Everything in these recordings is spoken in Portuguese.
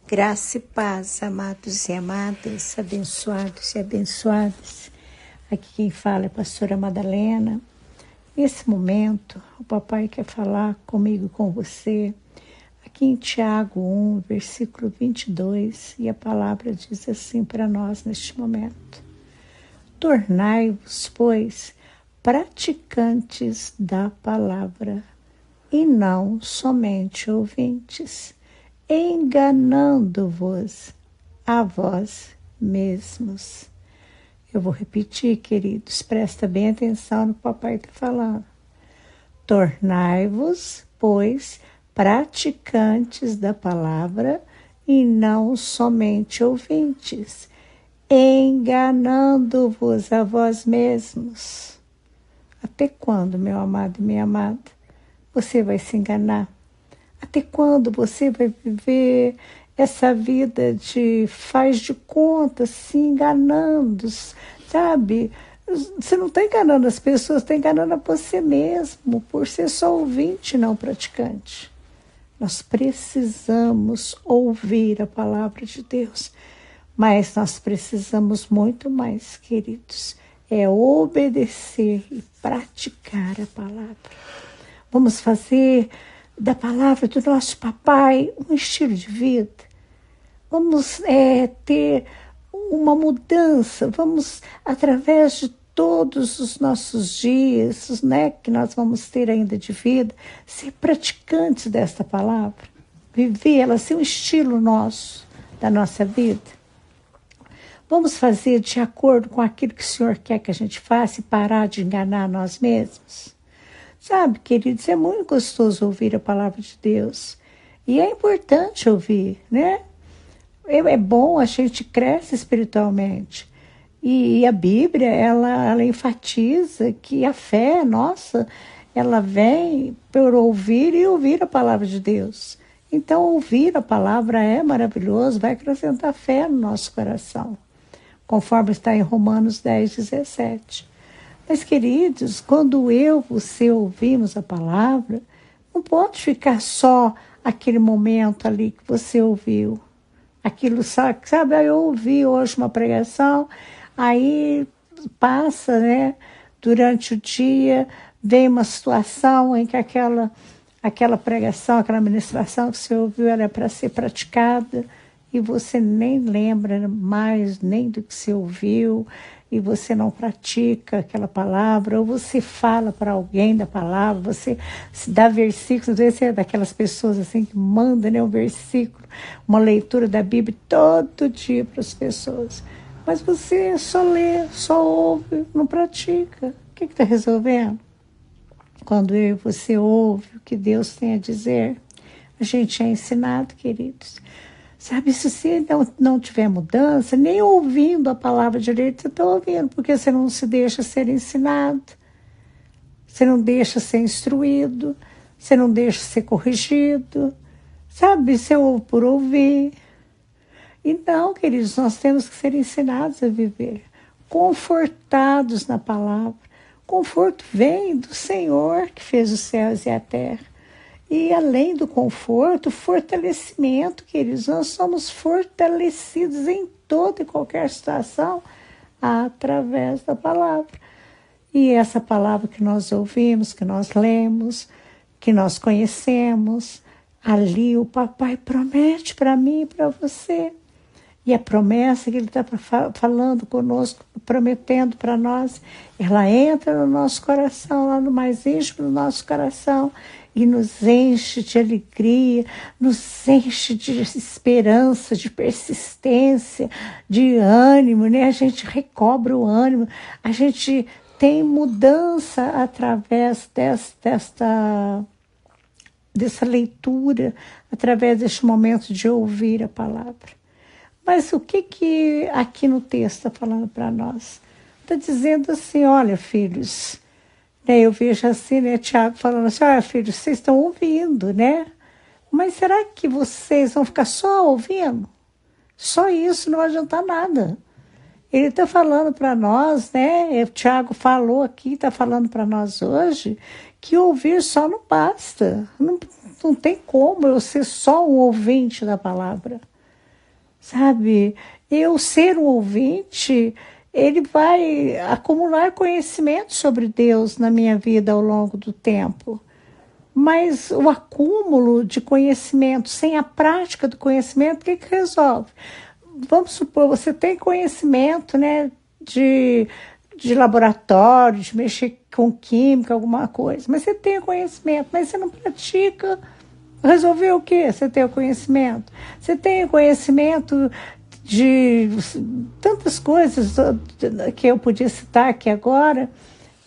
Graça e paz, amados e amadas, abençoados e abençoadas. Aqui quem fala é a pastora Madalena. Nesse momento, o papai quer falar comigo e com você. Aqui em Tiago 1, versículo 22, e a palavra diz assim para nós neste momento. Tornai-vos, pois, praticantes da palavra, e não somente ouvintes, enganando-vos a vós mesmos. Eu vou repetir, queridos, presta bem atenção no que o papai está falando. Tornai-vos, pois, praticantes da palavra e não somente ouvintes, enganando-vos a vós mesmos. Até quando, meu amado e minha amada, você vai se enganar? Até quando você vai viver essa vida de faz de conta, se enganando, sabe? Você não está enganando as pessoas, está enganando a você mesmo, por ser só ouvinte, não praticante. Nós precisamos ouvir a palavra de Deus, mas nós precisamos muito mais, queridos, é obedecer e praticar a palavra. Vamos fazer da palavra do nosso papai um estilo de vida. Vamos ter uma mudança, vamos, através de todos os nossos dias, né, que nós vamos ter ainda de vida, ser praticantes desta palavra, viver ela, ser um estilo nosso, da nossa vida. Vamos fazer de acordo com aquilo que o Senhor quer que a gente faça e parar de enganar nós mesmos. Sabe, queridos, é muito gostoso ouvir a palavra de Deus. E é importante ouvir, né? É bom, a gente cresce espiritualmente. E a Bíblia, ela enfatiza que a fé nossa, ela vem por ouvir e ouvir a palavra de Deus. Então, ouvir a palavra é maravilhoso, vai acrescentar fé no nosso coração, conforme está em Romanos 10:17. Mas, queridos, quando você ouvimos a palavra, não pode ficar só aquele momento ali que você ouviu. Aquilo, sabe, eu ouvi hoje uma pregação, aí passa, né, durante o dia, vem uma situação em que aquela pregação, aquela ministração que você ouviu, ela é para ser praticada, e você nem lembra mais nem do que você ouviu, e você não pratica aquela palavra, ou você fala para alguém da palavra, você se dá versículos, às vezes é daquelas pessoas assim que mandam, né, um versículo, uma leitura da Bíblia todo dia para as pessoas. Mas você só lê, só ouve, não pratica. O que está resolvendo? Quando eu e você ouve o que Deus tem a dizer, a gente é ensinado, queridos. Sabe, se você não tiver mudança, nem ouvindo a palavra direito, você está ouvindo, porque você não se deixa ser ensinado, você não deixa ser instruído, você não deixa ser corrigido, sabe, você ouve por ouvir. Então, queridos, nós temos que ser ensinados a viver, confortados na palavra. Conforto vem do Senhor que fez os céus e a terra. E além do conforto, fortalecimento, queridos. Nós somos fortalecidos em toda e qualquer situação através da palavra. E essa palavra que nós ouvimos, que nós lemos, que nós conhecemos, ali o papai promete para mim e para você. E a promessa que ele está falando conosco, prometendo para nós, ela entra no nosso coração, lá no mais íntimo do nosso coração, e nos enche de alegria, nos enche de esperança, de persistência, de ânimo, né? A gente recobra o ânimo, a gente tem mudança através dessa leitura, através deste momento de ouvir a palavra. Mas o que aqui no texto está falando para nós? Está dizendo assim, olha, filhos, né, eu vejo assim, né, Tiago falando assim, olha, filhos, vocês estão ouvindo, né? Mas será que vocês vão ficar só ouvindo? Só isso não vai adiantar nada. Ele está falando para nós, né? O Tiago falou aqui, está falando para nós hoje, que ouvir só não basta. Não tem como eu ser só um ouvinte da palavra. sabe? Eu ser um ouvinte, ele vai acumular conhecimento sobre Deus na minha vida ao longo do tempo. Mas o acúmulo de conhecimento, sem a prática do conhecimento, o que resolve? Vamos supor, você tem conhecimento, né, de laboratório, de mexer com química, alguma coisa, mas você tem o conhecimento, mas você não pratica. Resolveu o quê? Você tem o conhecimento. Você tem o conhecimento de tantas coisas que eu podia citar aqui agora,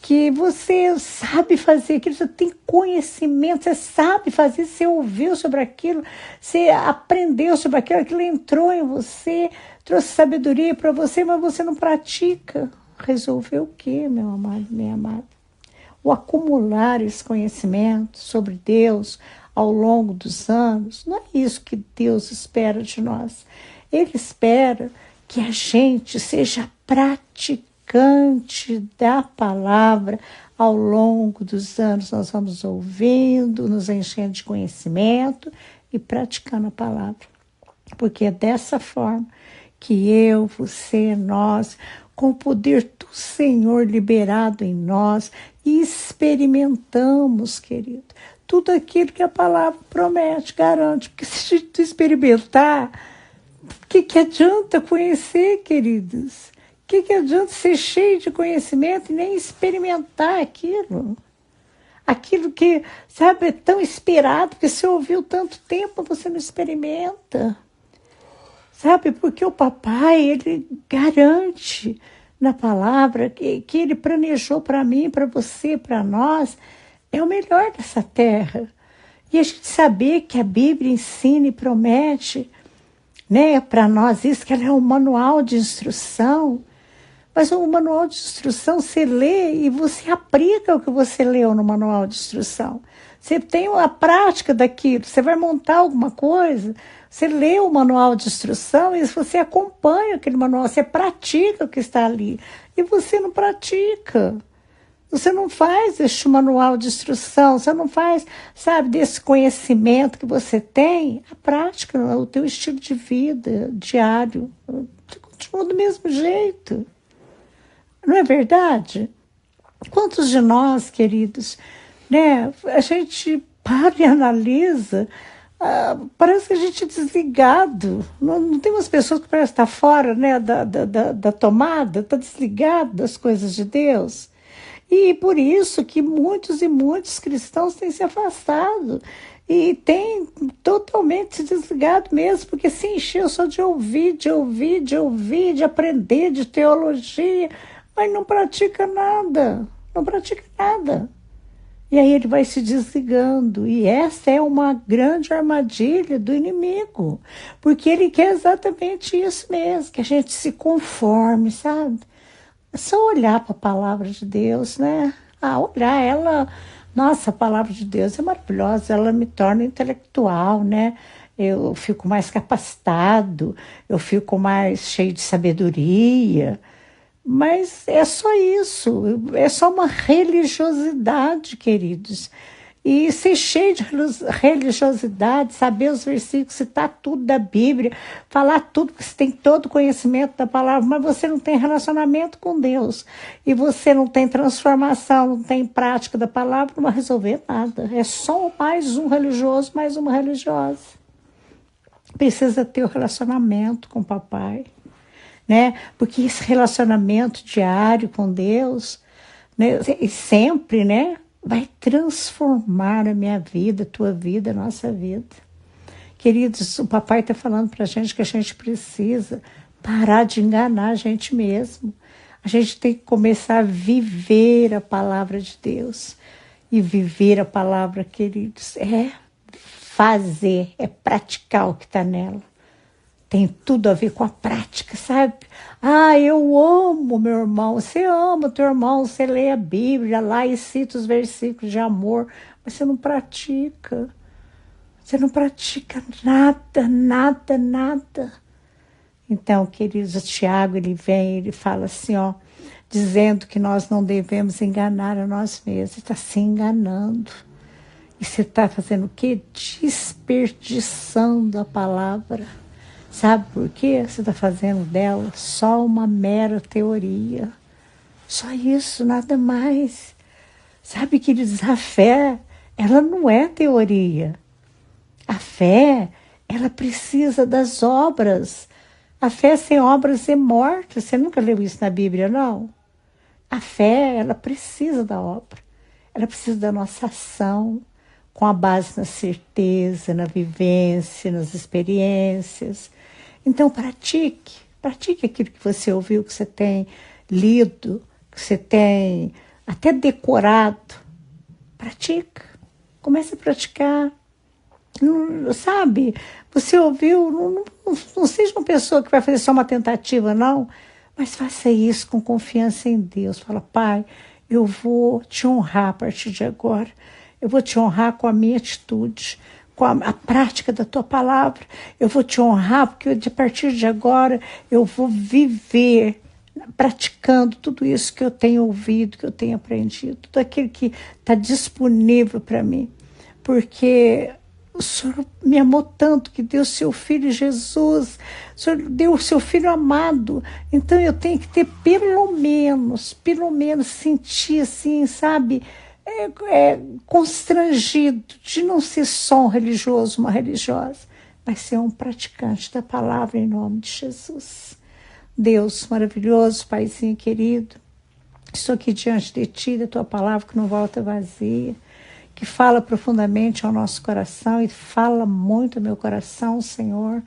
que você sabe fazer aquilo, você tem conhecimento, você sabe fazer, você ouviu sobre aquilo, você aprendeu sobre aquilo, aquilo entrou em você, trouxe sabedoria para você, mas você não pratica. Resolveu o quê, meu amado, minha amada? O acumular esse conhecimento sobre Deus ao longo dos anos, não é isso que Deus espera de nós. Ele espera que a gente seja praticante da palavra ao longo dos anos. Nós vamos ouvindo, nos enchendo de conhecimento e praticando a palavra. Porque é dessa forma que eu, você, nós, com o poder do Senhor liberado em nós, experimentamos, querido, tudo aquilo que a palavra promete, garante. Porque se a gente experimentar, o que adianta conhecer, queridos? O que adianta ser cheio de conhecimento e nem experimentar aquilo? Aquilo que, sabe, é tão esperado, porque você ouviu tanto tempo, você não experimenta. Sabe, porque o papai, ele garante na palavra que ele planejou para mim, para você, para nós, é o melhor dessa terra. E a gente saber que a Bíblia ensina e promete, né, para nós isso, que ela é um manual de instrução. Mas o manual de instrução você lê e você aplica o que você leu no manual de instrução. Você tem a prática daquilo, você vai montar alguma coisa, você lê o manual de instrução e você acompanha aquele manual, você pratica o que está ali. E você não pratica. Você não faz este manual de instrução, você não faz, sabe, desse conhecimento que você tem, a prática, o teu estilo de vida diário. Você continua do mesmo jeito. Não é verdade? Quantos de nós, queridos, né, a gente para e analisa, parece que a gente é desligado. Não tem umas pessoas que parecem estar fora, né, da tomada, está desligado das coisas de Deus. E por isso que muitos e muitos cristãos têm se afastado e têm totalmente se desligado mesmo, porque se encheu só de ouvir, de aprender, de teologia, mas não pratica nada, não pratica nada. E aí ele vai se desligando. E essa é uma grande armadilha do inimigo, porque ele quer exatamente isso mesmo, que a gente se conforme, sabe? É só olhar para a palavra de Deus, né? Olhar ela, nossa, a palavra de Deus é maravilhosa, ela me torna intelectual, né? Eu fico mais capacitado, eu fico mais cheio de sabedoria. Mas é só isso, é só uma religiosidade, queridos. E ser cheio de religiosidade, saber os versículos, citar tudo da Bíblia, falar tudo, que você tem todo o conhecimento da palavra, mas você não tem relacionamento com Deus. E você não tem transformação, não tem prática da palavra, não vai resolver nada. É só mais um religioso, mais uma religiosa. Precisa ter o relacionamento com o papai, né? Porque esse relacionamento diário com Deus, né, e sempre, né, vai transformar a minha vida, a tua vida, a nossa vida. Queridos, o papai está falando para a gente que a gente precisa parar de enganar a gente mesmo. A gente tem que começar a viver a palavra de Deus. E viver a palavra, queridos, é fazer, é praticar o que está nela. Tem tudo a ver com a prática, sabe? Eu amo meu irmão. Você ama o teu irmão, você lê a Bíblia lá e cita os versículos de amor, mas você não pratica. Você não pratica nada, nada, nada. Então, queridos, o Tiago, ele fala assim, dizendo que nós não devemos enganar a nós mesmos. Você está se enganando. E você está fazendo o quê? Desperdiçando a palavra. Sabe por quê? Você está fazendo dela só uma mera teoria. Só isso, nada mais. Sabe, queridos, a fé, ela não é teoria. A fé, ela precisa das obras. A fé sem obras é morta. Você nunca leu isso na Bíblia, não? A fé, ela precisa da obra. Ela precisa da nossa ação, com a base na certeza, na vivência, nas experiências. Então, pratique aquilo que você ouviu, que você tem lido, que você tem até decorado. Pratica, comece a praticar. Não, sabe, você ouviu, não seja uma pessoa que vai fazer só uma tentativa, não, mas faça isso com confiança em Deus. Fala, Pai, eu vou te honrar a partir de agora. Eu vou te honrar com a minha atitude, com a prática da tua palavra. Eu vou te honrar porque a partir de agora eu vou viver praticando tudo isso que eu tenho ouvido, que eu tenho aprendido, tudo aquilo que está disponível para mim. Porque o Senhor me amou tanto que deu seu Filho Jesus, o Senhor deu o seu Filho amado. Então eu tenho que ter pelo menos sentir assim, sabe, constrangido de não ser só um religioso, uma religiosa, mas ser um praticante da palavra em nome de Jesus. Deus maravilhoso, Paizinho querido, estou aqui diante de Ti, da Tua palavra que não volta vazia, que fala profundamente ao nosso coração e fala muito ao meu coração, Senhor.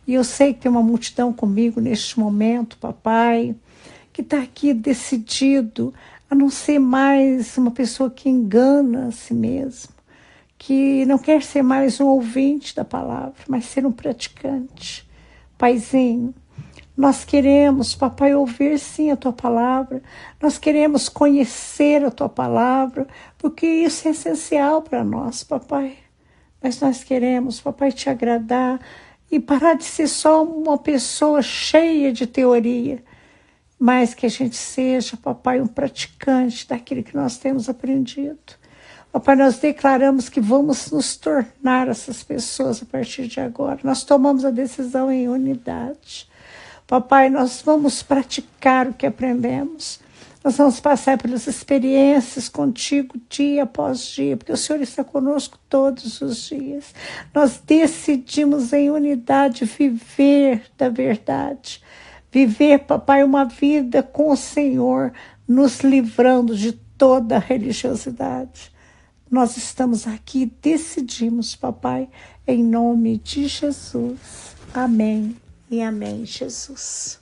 E eu sei que tem uma multidão comigo neste momento, Papai, que está aqui decidido a não ser mais uma pessoa que engana a si mesmo, que não quer ser mais um ouvinte da palavra, mas ser um praticante. Paizinho, nós queremos, Papai, ouvir sim a Tua palavra, nós queremos conhecer a Tua palavra, porque isso é essencial para nós, Papai. Mas nós queremos, Papai, Te agradar e parar de ser só uma pessoa cheia de teoria, mas que a gente seja, Papai, um praticante daquilo que nós temos aprendido. Papai, nós declaramos que vamos nos tornar essas pessoas a partir de agora. Nós tomamos a decisão em unidade. Papai, nós vamos praticar o que aprendemos. Nós vamos passar pelas experiências contigo dia após dia, porque o Senhor está conosco todos os dias. Nós decidimos em unidade viver da verdade. Viver, Papai, uma vida com o Senhor, nos livrando de toda a religiosidade. Nós estamos aqui e decidimos, Papai, em nome de Jesus. Amém. E amém, Jesus.